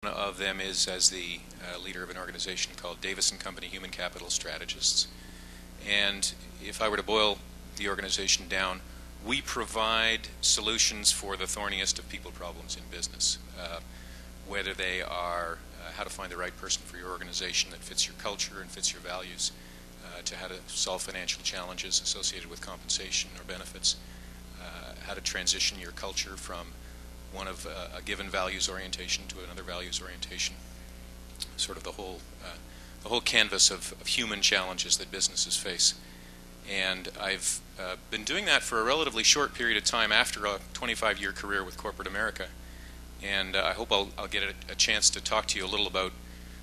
One of them is as the leader of an organization called Davis & Company Human Capital Strategists. And if I were to boil the organization down, we provide solutions for the thorniest of people problems in business, whether they are how to find the right person for your organization that fits your culture and fits your values, to how to solve financial challenges associated with compensation or benefits, how to transition your culture from one of a given values orientation to another values orientation, sort of the whole canvas of human challenges that businesses face. And I've been doing that for a relatively short period of time after a 25-year career with corporate America. And I hope I'll get a chance to talk to you a little about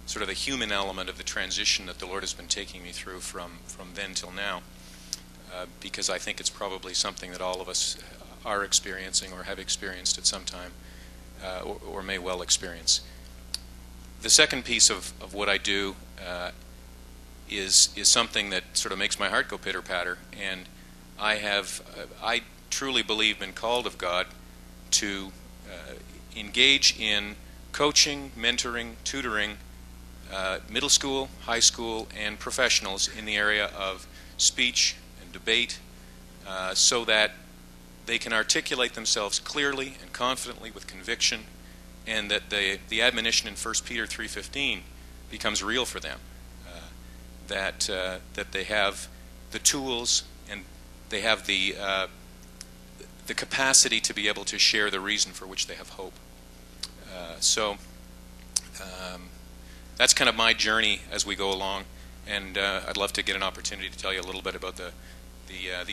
sort of the human element of the transition that the Lord has been taking me through from then till now, because I think it's probably something that all of us are experiencing or have experienced at some time, or may well experience. The second piece of what I do is something that sort of makes my heart go pitter-patter, and I truly believe been called of God to engage in coaching, mentoring, tutoring middle school, high school, and professionals in the area of speech and debate, so that they can articulate themselves clearly and confidently with conviction, and that the admonition in 1 Peter 3:15 becomes real for them, that they have the tools and they have the capacity to be able to share the reason for which they have hope. So that's kind of my journey as we go along, and I'd love to get an opportunity to tell you a little bit about the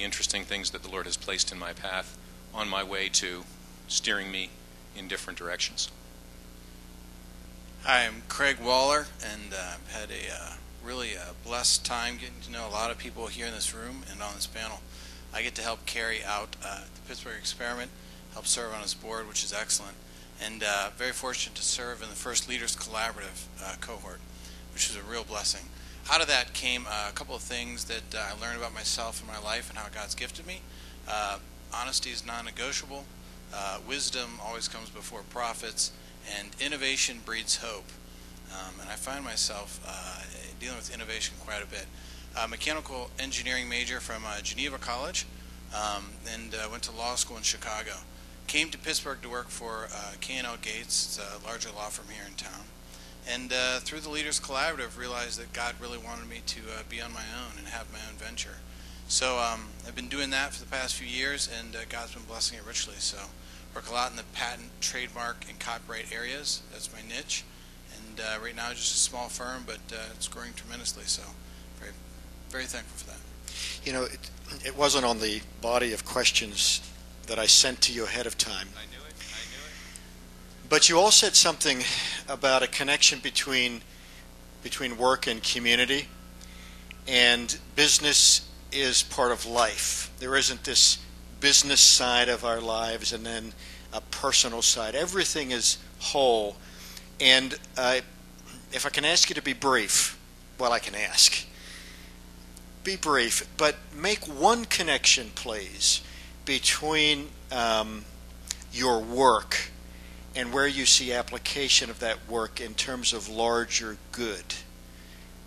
interesting things that the Lord has placed in my path on my way to steering me in different directions. Hi, I'm Craig Waller, and I've had a really blessed time getting to know a lot of people here in this room and on this panel. I get to help Kerry out the Pittsburgh experiment, help serve on his board, which is excellent, and very fortunate to serve in the first Leaders Collaborative cohort, which is a real blessing. Out of that came a couple of things that I learned about myself and my life and how God's gifted me. Honesty is non-negotiable. Wisdom always comes before profits, and innovation breeds hope. And I find myself dealing with innovation quite a bit. Mechanical engineering major from Geneva College, and went to law school in Chicago. Came to Pittsburgh to work for K&L Gates, it's a larger law firm here in town. And through the Leaders Collaborative, realized that God really wanted me to be on my own and have my own venture. So I've been doing that for the past few years, and God's been blessing it richly. So work a lot in the patent, trademark, and copyright areas. That's my niche. And right now, just a small firm, but it's growing tremendously. So very, very thankful for that. You know, it wasn't on the body of questions that I sent to you ahead of time. I knew it. But you all said something about a connection between work and community, and business is part of life. There isn't this business side of our lives and then a personal side. Everything is whole. And if I can ask you to be brief, well, I can ask. Be brief, but make one connection, please, between your work and where you see application of that work in terms of larger good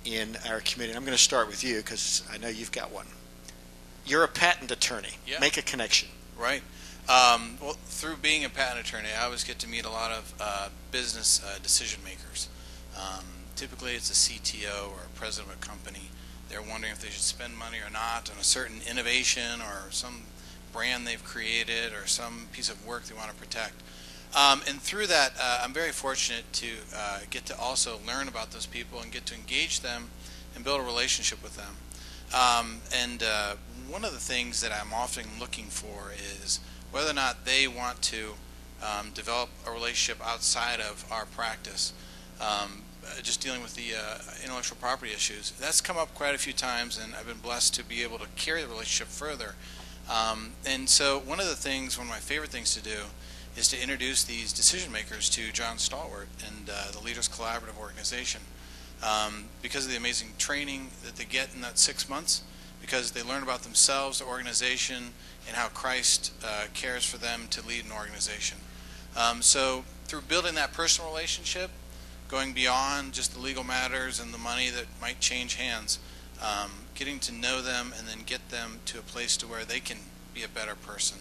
in our community. I'm going to start with you because I know you've got one. You're a patent attorney. Yeah. Make a connection. Right. Well, through being a patent attorney, I always get to meet a lot of business decision makers. Typically, it's a CTO or a president of a company. They're wondering if they should spend money or not on a certain innovation or some brand they've created or some piece of work they want to protect. And through that, I'm very fortunate to get to also learn about those people and get to engage them and build a relationship with them. And one of the things that I'm often looking for is whether or not they want to develop a relationship outside of our practice, just dealing with the intellectual property issues. That's come up quite a few times, and I've been blessed to be able to carry the relationship further. And so one of my favorite things to do is to introduce these decision makers to John Stalwart and the Leaders Collaborative organization. Because of the amazing training that they get in that 6 months, because they learn about themselves, the organization, and how Christ cares for them to lead an organization. So through building that personal relationship going beyond just the legal matters and the money that might change hands, getting to know them and then get them to a place to where they can be a better person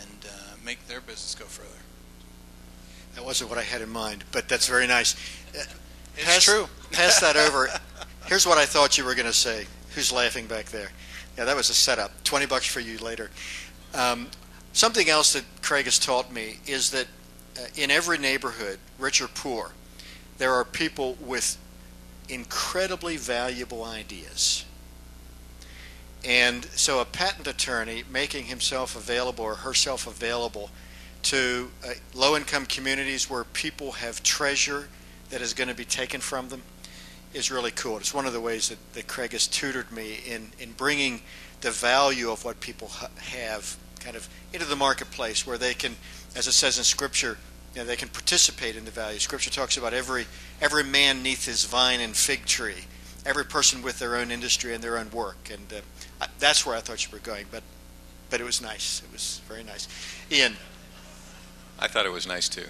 and make their business go further. That wasn't what I had in mind, but that's very nice. It's true. Pass that over. Here's what I thought you were going to say. Who's laughing back there? Yeah, that was a setup. $20 for you later. Something else that Craig has taught me is that in every neighborhood, rich or poor, there are people with incredibly valuable ideas. And so a patent attorney making himself available or herself available to low-income communities where people have treasure that is going to be taken from them is really cool. It's one of the ways that Craig has tutored me in bringing the value of what people have kind of into the marketplace where they can, as it says in Scripture, they can participate in the value. Scripture talks about every man neath his vine and fig tree, every person with their own industry and their own work. And that's where I thought you were going, but it was nice. It was very nice. Ian. I thought it was nice too.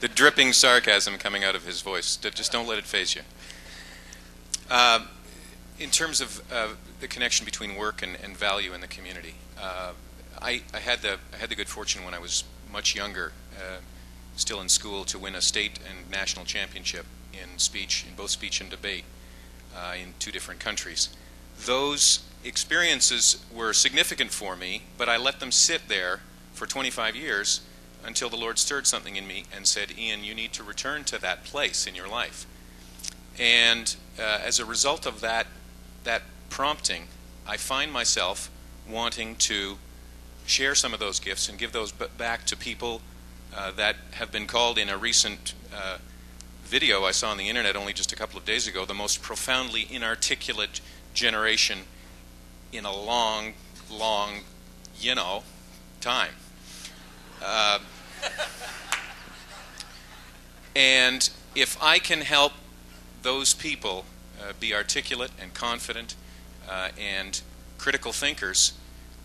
The dripping sarcasm coming out of his voice, just don't let it faze you. In terms of the connection between work and value in the community, I had the good fortune when I was much younger, still in school, to win a state and national championship in both speech and debate in 2 different countries. Those experiences were significant for me, but I let them sit there for 25 years until the Lord stirred something in me and said, Ian, you need to return to that place in your life. And as a result of that prompting, I find myself wanting to share some of those gifts and give those back to people that have been called in a recent video I saw on the internet only just a couple of days ago, the most profoundly inarticulate generation in a long time. And if I can help those people be articulate and confident and critical thinkers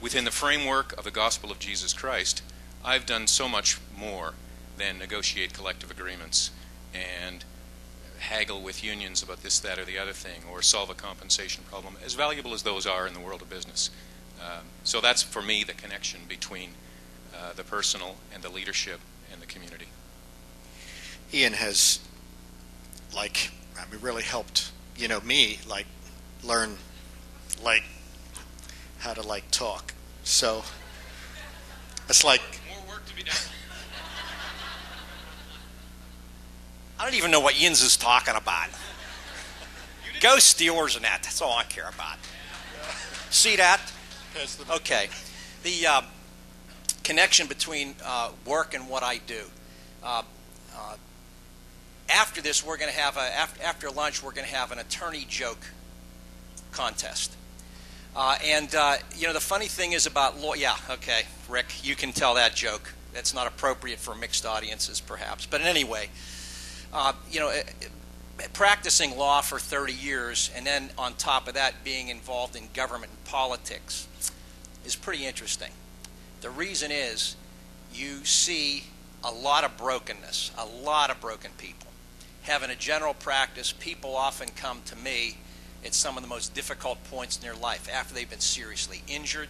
within the framework of the gospel of Jesus Christ, I've done so much more than negotiate collective agreements and haggle with unions about this, that, or the other thing, or solve a compensation problem, as valuable as those are in the world of business. So that's, for me, the connection between the personal and the leadership and the community. Ian has, really helped, me, learn, how to, talk. So, it's like... More work to be done. I don't even know what Ian's is talking about. Go Steelers and that's all I care about. See that? Okay. The connection between work and what I do. After this, we're going to have after lunch, we're going to have an attorney joke contest. The funny thing is about yeah, okay, Rick, you can tell that joke. That's not appropriate for mixed audiences, perhaps. But anyway, practicing law for 30 years and then on top of that being involved in government and politics is pretty interesting. The reason is you see a lot of brokenness, a lot of broken people. Having a general practice, people often come to me at some of the most difficult points in their life after they've been seriously injured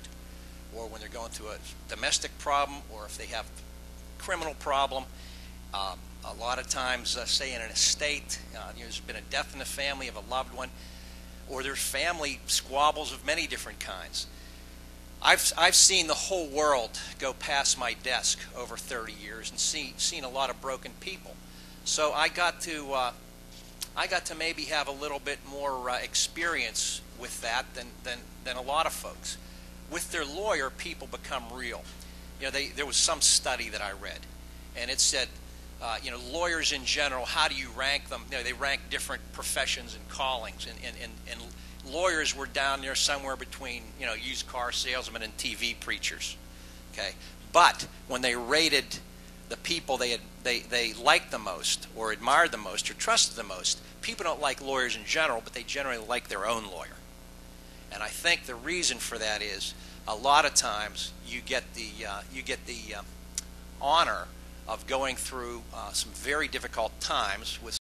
or when they're going through a domestic problem or if they have a criminal problem. A lot of times, say in an estate, there's been a death in the family of a loved one, or there's family squabbles of many different kinds. I've seen the whole world go past my desk over 30 years and seen a lot of broken people. So I got to maybe have a little bit more experience with that than a lot of folks. With their lawyer, people become real. There was some study that I read, and it said, lawyers in general, how do you rank them? They rank different professions and callings, and lawyers were down there somewhere between, used car salesmen and TV preachers. Okay, but when they rated the people they liked the most, or admired the most, or trusted the most, people don't like lawyers in general, but they generally like their own lawyer. And I think the reason for that is a lot of times you get the honor of going through some very difficult times with